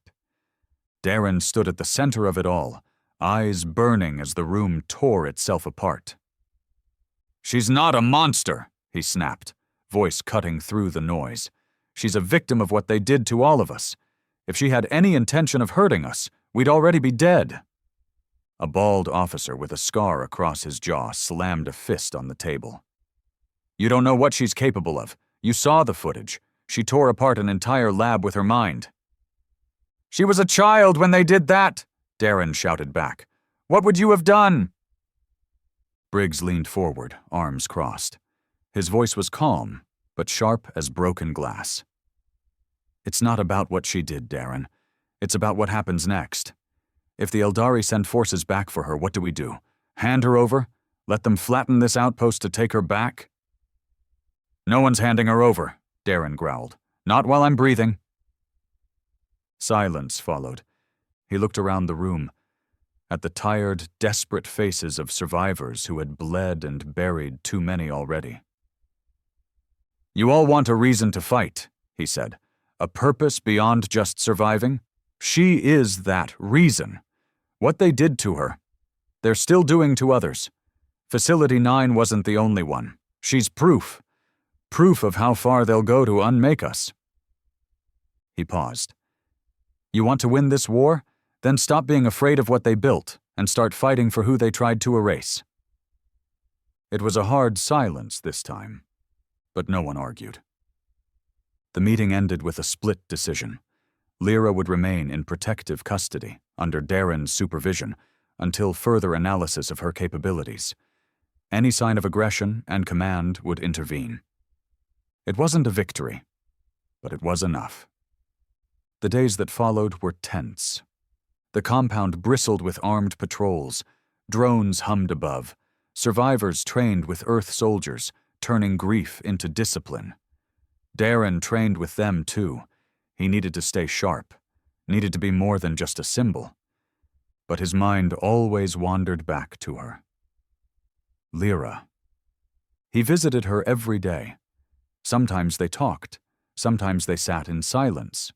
Speaker 1: Darren stood at the center of it all, eyes burning as the room tore itself apart. "She's not a monster," he snapped, voice cutting through the noise. "She's a victim of what they did to all of us. If she had any intention of hurting us, we'd already be dead." A bald officer with a scar across his jaw slammed a fist on the table. You don't know what she's capable of. You saw the footage. She tore apart an entire lab with her mind." "She was a child when they did that," Darren shouted back. "What would you have done?" Briggs leaned forward, arms crossed. His voice was calm, but sharp as broken glass. "It's not about what she did, Darren. It's about what happens next. If the Eldari send forces back for her, what do we do? Hand her over? Let them flatten this outpost to take her back?" "No one's handing her over," Darren growled. "Not while I'm breathing." Silence followed. He looked around the room, at the tired, desperate faces of survivors who had bled and buried too many already. "You all want a reason to fight," he said. "A purpose beyond just surviving? She is that reason. What they did to her, they're still doing to others. Facility 9 wasn't the only one. She's proof. Proof of how far they'll go to unmake us." He paused. "You want to win this war? Then stop being afraid of what they built and start fighting for who they tried to erase." It was a hard silence this time, but no one argued. The meeting ended with a split decision. Lyra would remain in protective custody under Darren's supervision until further analysis of her capabilities. Any sign of aggression and command would intervene. It wasn't a victory, but it was enough. The days that followed were tense. The compound bristled with armed patrols, drones hummed above, survivors trained with Earth soldiers, turning grief into discipline. Darren trained with them too. He needed to stay sharp, needed to be more than just a symbol. But his mind always wandered back to her. Lyra. He visited her every day. Sometimes they talked, sometimes they sat in silence.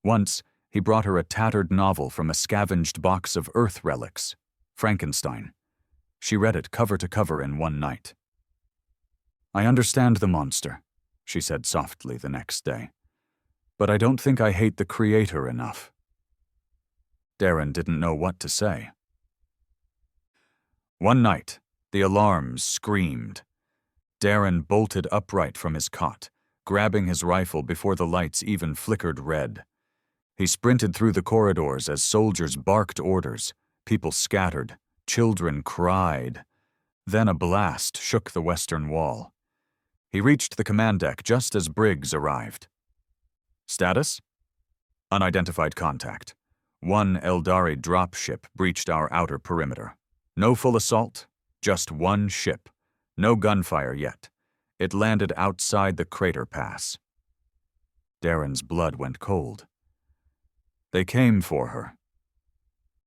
Speaker 1: Once, he brought her a tattered novel from a scavenged box of Earth relics, Frankenstein. She read it cover to cover in one night. "I understand the monster," she said softly the next day. "But I don't think I hate the creator enough." Darren didn't know what to say. One night, the alarms screamed. Darren bolted upright from his cot, grabbing his rifle before the lights even flickered red. He sprinted through the corridors as soldiers barked orders, people scattered, children cried. Then a blast shook the western wall. He reached the command deck just as Briggs arrived. "Status? Unidentified contact. One Eldari dropship breached our outer perimeter. No full assault, just one ship. No gunfire yet. It landed outside the crater pass." Darren's blood went cold. "They came for her."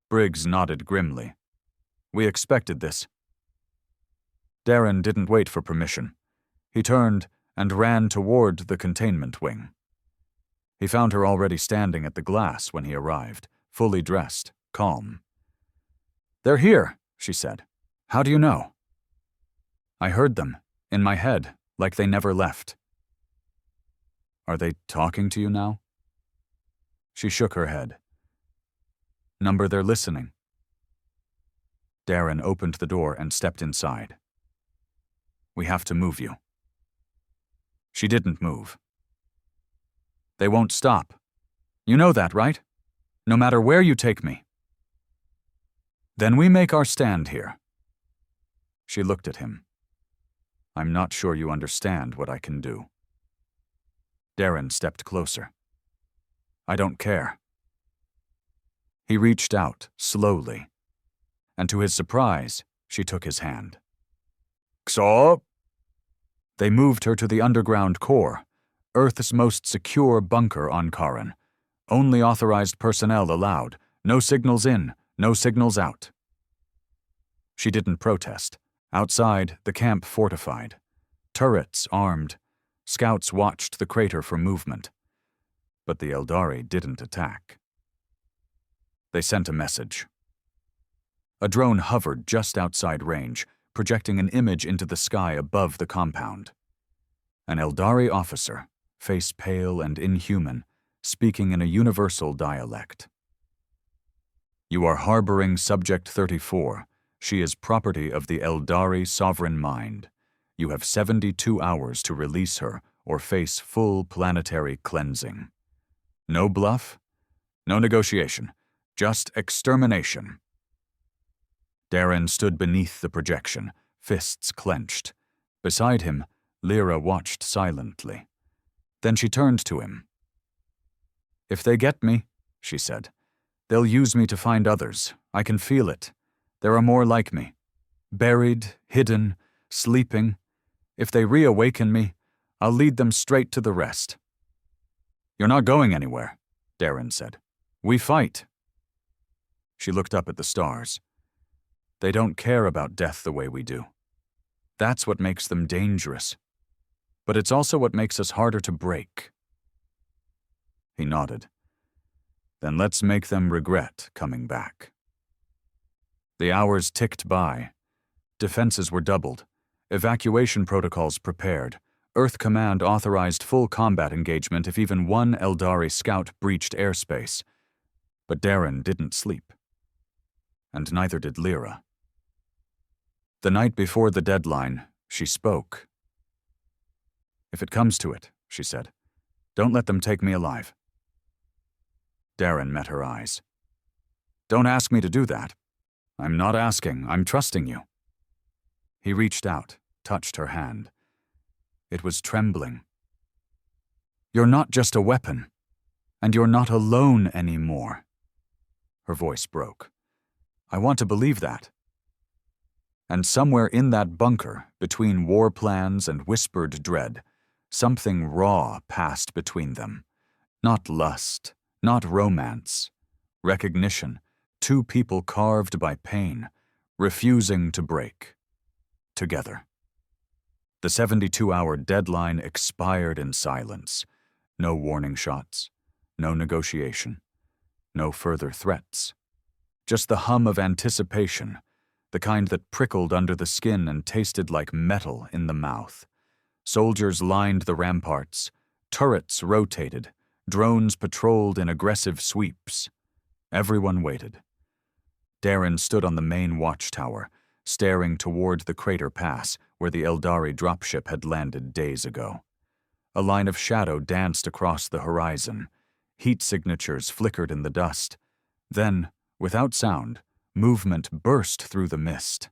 Speaker 1: Briggs nodded grimly. "We expected this." Darren didn't wait for permission. He turned and ran toward the containment wing. He found her already standing at the glass when he arrived, fully dressed, calm. "They're here," she said. "How do you know?" "I heard them, in my head, like they never left." "Are they talking to you now?" She shook her head. "Number they're listening." Darren opened the door and stepped inside. "We have to move you." She didn't move. "They won't stop. You know that, right? No matter where you take me." "Then we make our stand here." She looked at him. "I'm not sure you understand what I can do." Darren stepped closer. "I don't care." He reached out, slowly, and to his surprise, she took his hand. "Xo?" They moved her to the underground core, Earth's most secure bunker on Karan. Only authorized personnel allowed, no signals in, no signals out. She didn't protest. Outside, the camp fortified. Turrets armed. Scouts watched the crater for movement. But the Eldari didn't attack. They sent a message. A drone hovered just outside range, projecting an image into the sky above the compound. An Eldari officer, face pale and inhuman, speaking in a universal dialect. "You are harboring Subject 34. She is property of the Eldari sovereign mind. You have 72 hours to release her or face full planetary cleansing. No bluff, no negotiation, just extermination. Darren stood beneath the projection, fists clenched. Beside him, Lyra watched silently. Then she turned to him. "If they get me," she said, "they'll use me to find others. I can feel it. There are more like me. Buried, hidden, sleeping. If they reawaken me, I'll lead them straight to the rest." "You're not going anywhere," Darren said. "We fight." She looked up at the stars. They don't care about death the way we do. That's what makes them dangerous. But it's also what makes us harder to break. He nodded. "Then let's make them regret coming back." The hours ticked by. Defenses were doubled. Evacuation protocols prepared. Earth Command authorized full combat engagement if even one Eldari scout breached airspace. But Darren didn't sleep. And neither did Lyra. The night before the deadline, she spoke. "If it comes to it," she said, "don't let them take me alive." Darren met her eyes. "Don't ask me to do that." "I'm not asking, I'm trusting you." He reached out, touched her hand. It was trembling. "You're not just a weapon, and you're not alone anymore." Her voice broke. "I want to believe that." And somewhere in that bunker, between war plans and whispered dread, something raw passed between them. Not lust, not romance. Recognition, two people carved by pain, refusing to break. Together. The 72-hour deadline expired in silence. No warning shots, no negotiation, no further threats. Just the hum of anticipation, the kind that prickled under the skin and tasted like metal in the mouth. Soldiers lined the ramparts, turrets rotated, drones patrolled in aggressive sweeps. Everyone waited. Darren stood on the main watchtower, staring toward the crater pass where the Eldari dropship had landed days ago. A line of shadow danced across the horizon. Heat signatures flickered in the dust. Then, without sound, movement burst through the mist.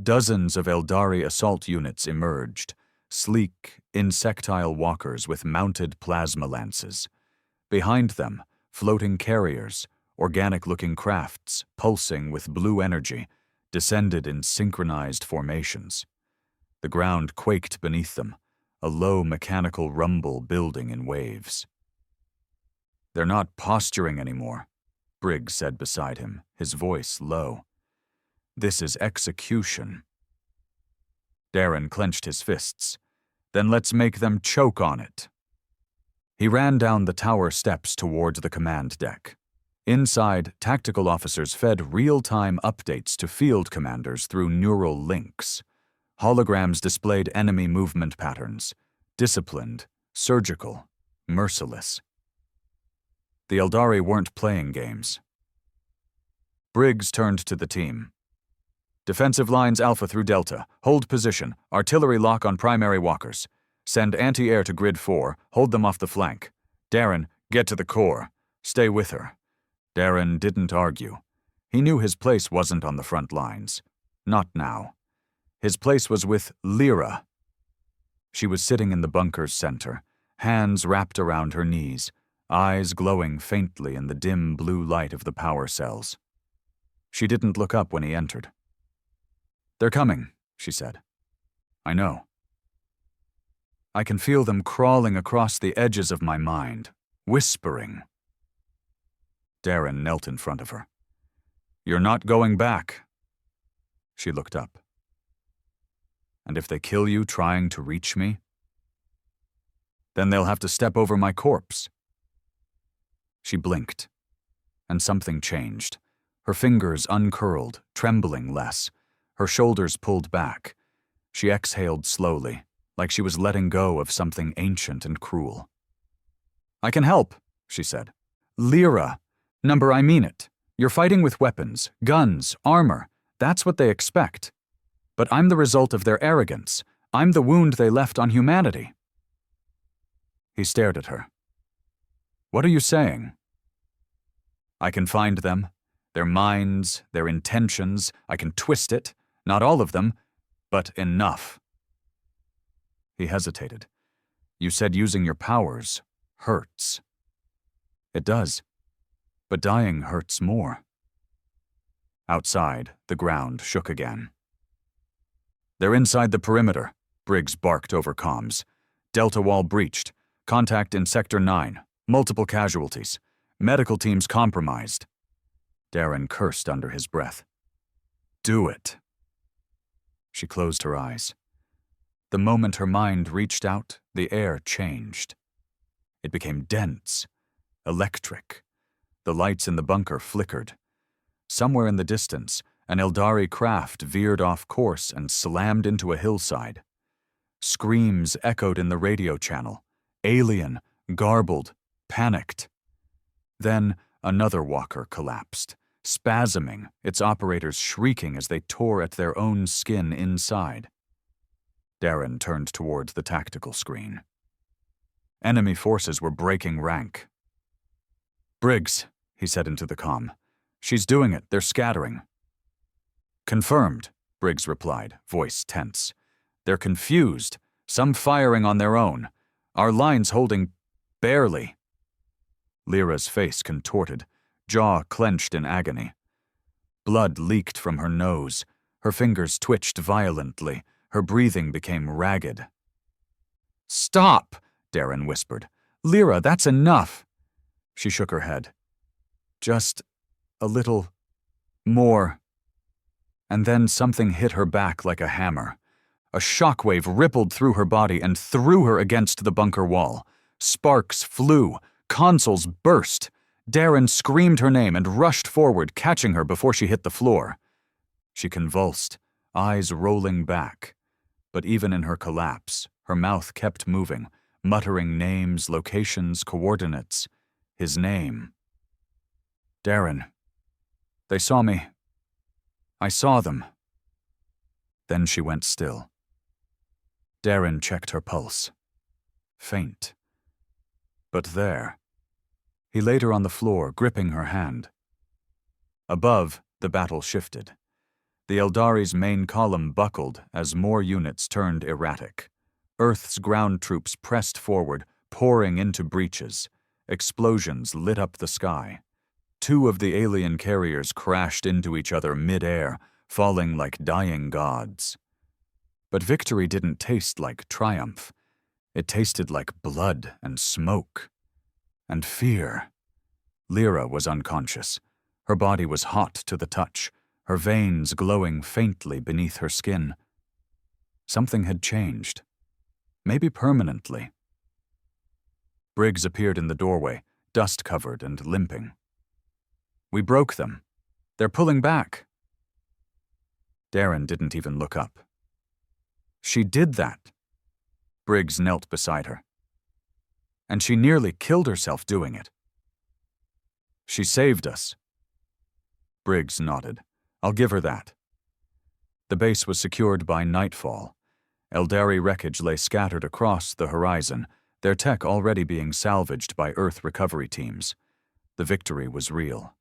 Speaker 1: Dozens of Eldari assault units emerged, sleek, insectile walkers with mounted plasma lances. Behind them, floating carriers, organic-looking crafts pulsing with blue energy, descended in synchronized formations. The ground quaked beneath them, a low mechanical rumble building in waves. "They're not posturing anymore," Briggs said beside him, his voice low. "This is execution." Darren clenched his fists. "Then let's make them choke on it." He ran down the tower steps toward the command deck. Inside, tactical officers fed real-time updates to field commanders through neural links. Holograms displayed enemy movement patterns, disciplined, surgical, merciless. The Eldari weren't playing games. Briggs turned to the team. "Defensive lines Alpha through Delta. Hold position. Artillery lock on primary walkers. Send anti-air to Grid 4. Hold them off the flank. Darren, get to the core. Stay with her." Darren didn't argue. He knew his place wasn't on the front lines. Not now. His place was with Lyra. She was sitting in the bunker's center, hands wrapped around her knees, eyes glowing faintly in the dim blue light of the power cells. She didn't look up when he entered. "They're coming," she said. "I know. I can feel them crawling across the edges of my mind, whispering." Darren knelt in front of her. "You're not going back." She looked up. "And if they kill you trying to reach me? Then they'll have to step over my corpse." She blinked, and something changed. Her fingers uncurled, trembling less, her shoulders pulled back. She exhaled slowly, like she was letting go of something ancient and cruel. "I can help," she said. "Lyra. Number, I mean it. You're fighting with weapons, guns, armor. That's what they expect. But I'm the result of their arrogance. I'm the wound they left on humanity." He stared at her. "What are you saying?" "I can find them, their minds, their intentions. I can twist it, not all of them, but enough." He hesitated. "You said using your powers hurts." "It does, but dying hurts more." Outside, the ground shook again. "They're inside the perimeter," Briggs barked over comms. "Delta wall breached. Contact in Sector 9. Multiple casualties. Medical teams compromised." Darren cursed under his breath. "Do it." She closed her eyes. The moment her mind reached out, the air changed. It became dense, electric. The lights in the bunker flickered. Somewhere in the distance, an Eldari craft veered off course and slammed into a hillside. Screams echoed in the radio channel. Alien, garbled, panicked. Then another walker collapsed, spasming, its operators shrieking as they tore at their own skin inside. Darren turned toward the tactical screen. Enemy forces were breaking rank. "Briggs," he said into the comm. "She's doing it. They're scattering." "Confirmed," Briggs replied, voice tense. "They're confused, some firing on their own. Our line's holding barely." Lyra's face contorted, jaw clenched in agony. Blood leaked from her nose. Her fingers twitched violently. Her breathing became ragged. "Stop," Darren whispered. "Lyra, that's enough." She shook her head. "Just a little more." And then something hit her back like a hammer. A shockwave rippled through her body and threw her against the bunker wall. Sparks flew. Consoles burst. Darren screamed her name and rushed forward, catching her before she hit the floor. She convulsed, eyes rolling back. But even in her collapse, her mouth kept moving, muttering names, locations, coordinates. His name. "Darren. They saw me. I saw them." Then she went still. Darren checked her pulse. Faint. But there. He laid her on the floor, gripping her hand. Above, the battle shifted. The Eldari's main column buckled as more units turned erratic. Earth's ground troops pressed forward, pouring into breaches. Explosions lit up the sky. 2 of the alien carriers crashed into each other mid-air, falling like dying gods. But victory didn't taste like triumph. It tasted like blood and smoke. And fear. Lyra was unconscious. Her body was hot to the touch, her veins glowing faintly beneath her skin. Something had changed. Maybe permanently. Briggs appeared in the doorway, dust-covered and limping. "We broke them. They're pulling back." Darren didn't even look up. "She did that." Briggs knelt beside her. "And she nearly killed herself doing it." "She saved us." Briggs nodded. "I'll give her that." The base was secured by nightfall. Eldari wreckage lay scattered across the horizon, their tech already being salvaged by Earth recovery teams. The victory was real.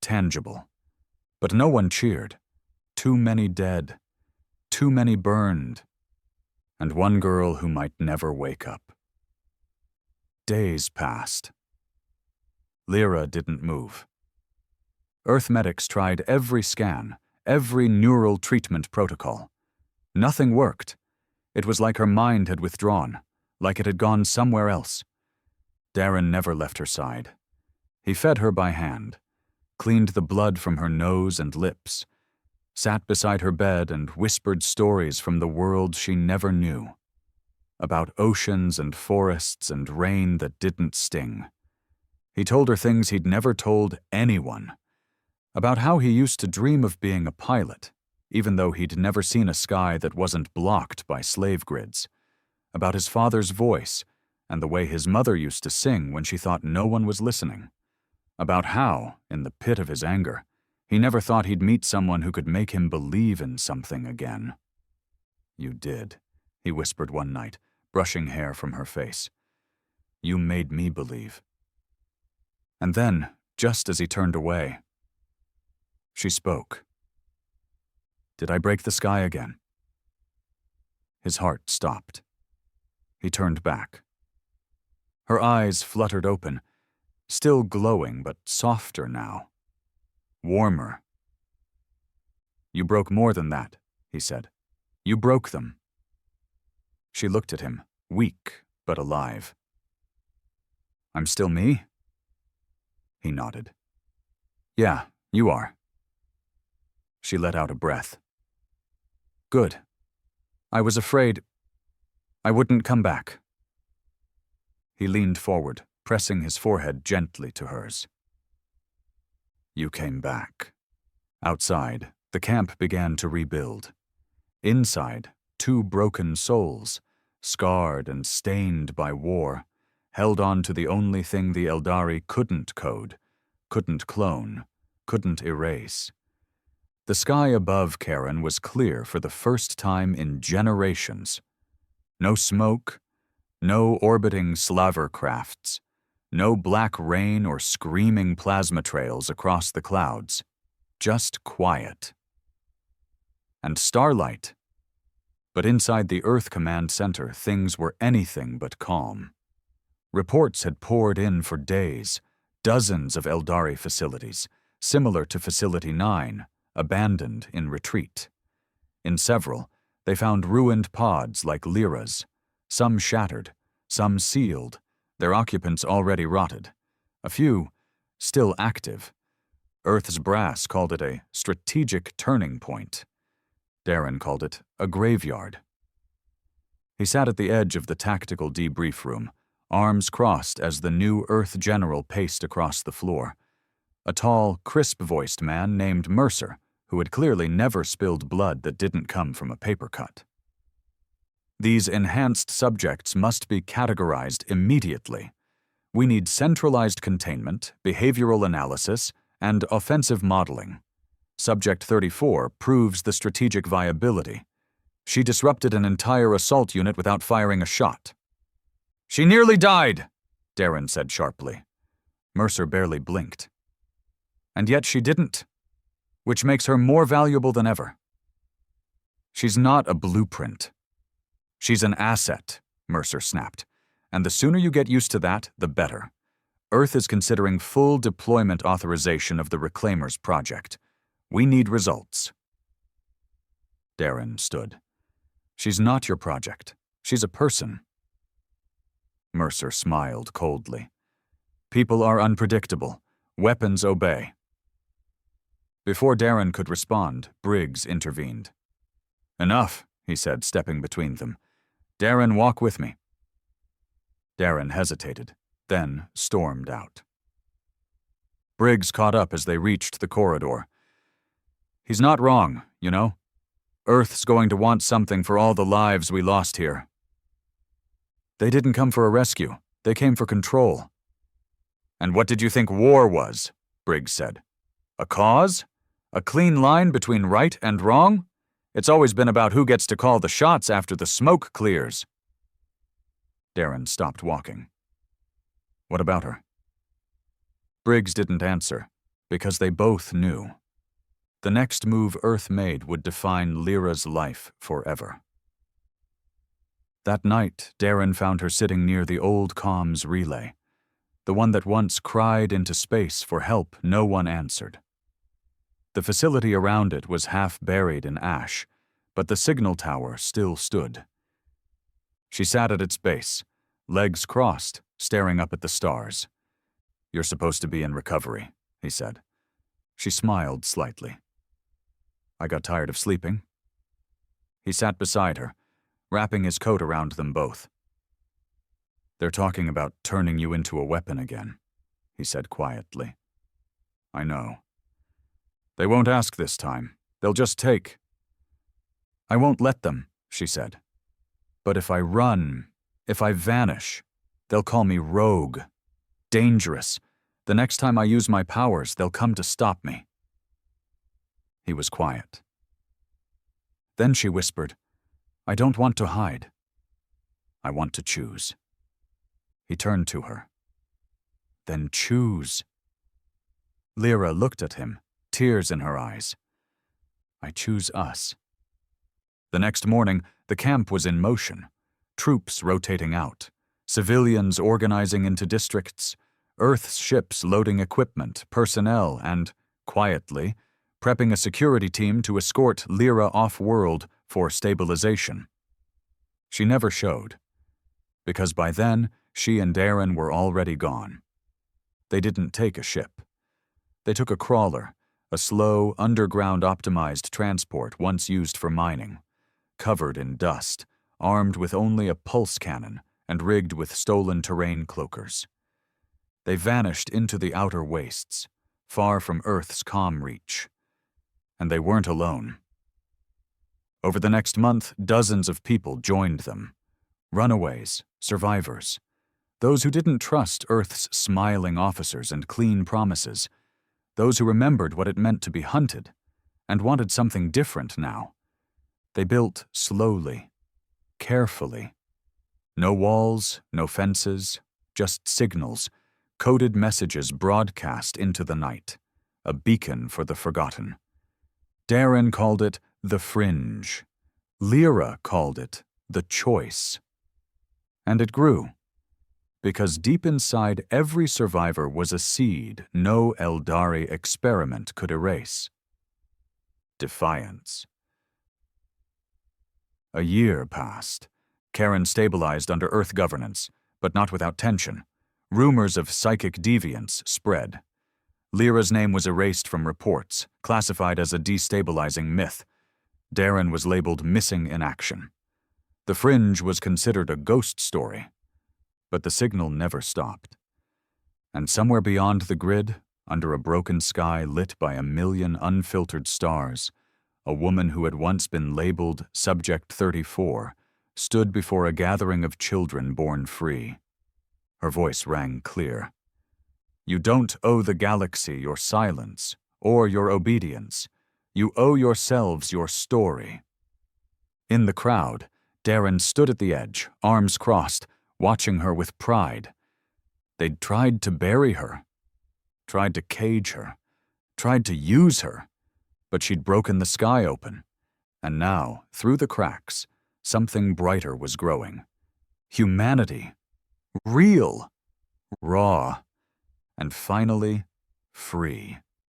Speaker 1: Tangible. But no one cheered. Too many dead. Too many burned. And one girl who might never wake up. Days passed. Lyra didn't move. Earth medics tried every scan, every neural treatment protocol. Nothing worked. It was like her mind had withdrawn, like it had gone somewhere else. Darren never left her side. He fed her by hand, cleaned the blood from her nose and lips, sat beside her bed and whispered stories from the world she never knew. About oceans and forests and rain that didn't sting. He told her things he'd never told anyone. About how he used to dream of being a pilot, even though he'd never seen a sky that wasn't blocked by slave grids. About his father's voice, and the way his mother used to sing when she thought no one was listening. About how, in the pit of his anger, he never thought he'd meet someone who could make him believe in something again. "You did," he whispered one night, brushing hair from her face. You made me believe. And then, just as he turned away, she spoke. Did I break the sky again? His heart stopped. He turned back. Her eyes fluttered open, still glowing but softer now. Warmer. You broke more than that, he said. You broke them. She looked at him, weak but alive. I'm still me? He nodded. Yeah, you are. She let out a breath. Good. I was afraid I wouldn't come back. He leaned forward, pressing his forehead gently to hers. You came back. Outside, the camp began to rebuild. Inside, two broken souls, scarred and stained by war, held on to the only thing the Eldari couldn't code, couldn't clone, couldn't erase. The sky above Karen was clear for the first time in generations. No smoke, no orbiting slaver crafts, no black rain or screaming plasma trails across the clouds. Just quiet. And starlight. But inside the Earth Command Center, things were anything but calm. Reports had poured in for days, dozens of Eldari facilities, similar to Facility 9, abandoned in retreat. In several, they found ruined pods like Lyra's, some shattered, some sealed, their occupants already rotted. A few, still active. Earth's brass called it a strategic turning point. Darren called it a graveyard. He sat at the edge of the tactical debrief room, arms crossed as the new Earth general paced across the floor. A tall, crisp-voiced man named Mercer, who had clearly never spilled blood that didn't come from a paper cut. These enhanced subjects must be categorized immediately. We need centralized containment, behavioral analysis, and offensive modeling. Subject 34 proves the strategic viability. She disrupted an entire assault unit without firing a shot. She nearly died, Darren said sharply. Mercer barely blinked. And yet she didn't, which makes her more valuable than ever. She's not a blueprint. She's an asset, Mercer snapped. And the sooner you get used to that, the better. Earth is considering full deployment authorization of the Reclaimers project. We need results. Darren stood. She's not your project. She's a person. Mercer smiled coldly. People are unpredictable. Weapons obey. Before Darren could respond, Briggs intervened. Enough, he said, stepping between them. Darren, walk with me. Darren hesitated, then stormed out. Briggs caught up as they reached the corridor. He's not wrong, you know. Earth's going to want something for all the lives we lost here. They didn't come for a rescue. They came for control. And what did you think war was? Briggs said. A cause? A clean line between right and wrong? It's always been about who gets to call the shots after the smoke clears. Darren stopped walking. What about her? Briggs didn't answer, because they both knew. The next move Earth made would define Lyra's life forever. That night, Darren found her sitting near the old comms relay, the one that once cried into space for help no one answered. The facility around it was half buried in ash, but the signal tower still stood. She sat at its base, legs crossed, staring up at the stars. You're supposed to be in recovery, he said. She smiled slightly. I got tired of sleeping. He sat beside her, wrapping his coat around them both. They're talking about turning you into a weapon again, he said quietly. I know. They won't ask this time. They'll just take. I won't let them, she said. But if I run, if I vanish, they'll call me rogue, dangerous. The next time I use my powers, they'll come to stop me. He was quiet. Then she whispered, I don't want to hide. I want to choose." He turned to her. "Then choose." Lyra looked at him, tears in her eyes. "I choose us." The next morning, the camp was in motion. Troops rotating out, civilians organizing into districts, Earth's ships loading equipment, personnel, and, quietly, prepping a security team to escort Lyra off-world for stabilization. She never showed, because by then, she and Darren were already gone. They didn't take a ship. They took a crawler, a slow, underground-optimized transport once used for mining, covered in dust, armed with only a pulse cannon and rigged with stolen terrain cloakers. They vanished into the outer wastes, far from Earth's comm reach. And they weren't alone. Over the next month, dozens of people joined them. Runaways, survivors, those who didn't trust Earth's smiling officers and clean promises, those who remembered what it meant to be hunted and wanted something different now. They built slowly, carefully. No walls, no fences, just signals, coded messages broadcast into the night, a beacon for the forgotten. Darren called it the fringe. Lyra called it the choice. And it grew, because deep inside every survivor was a seed no Eldari experiment could erase. Defiance. A year passed. Karen stabilized under Earth governance, but not without tension. Rumors of psychic deviance spread. Lyra's name was erased from reports, classified as a destabilizing myth. Darren was labeled missing in action. The fringe was considered a ghost story. But the signal never stopped. And somewhere beyond the grid, under a broken sky lit by 1,000,000 unfiltered stars, a woman who had once been labeled Subject 34 stood before a gathering of children born free. Her voice rang clear. "You don't owe the galaxy your silence or your obedience. You owe yourselves your story." In the crowd, Darren stood at the edge, arms crossed, watching her with pride. They'd tried to bury her, tried to cage her, tried to use her, but she'd broken the sky open. And now, through the cracks, something brighter was growing. Humanity. Real. Raw. And finally, free.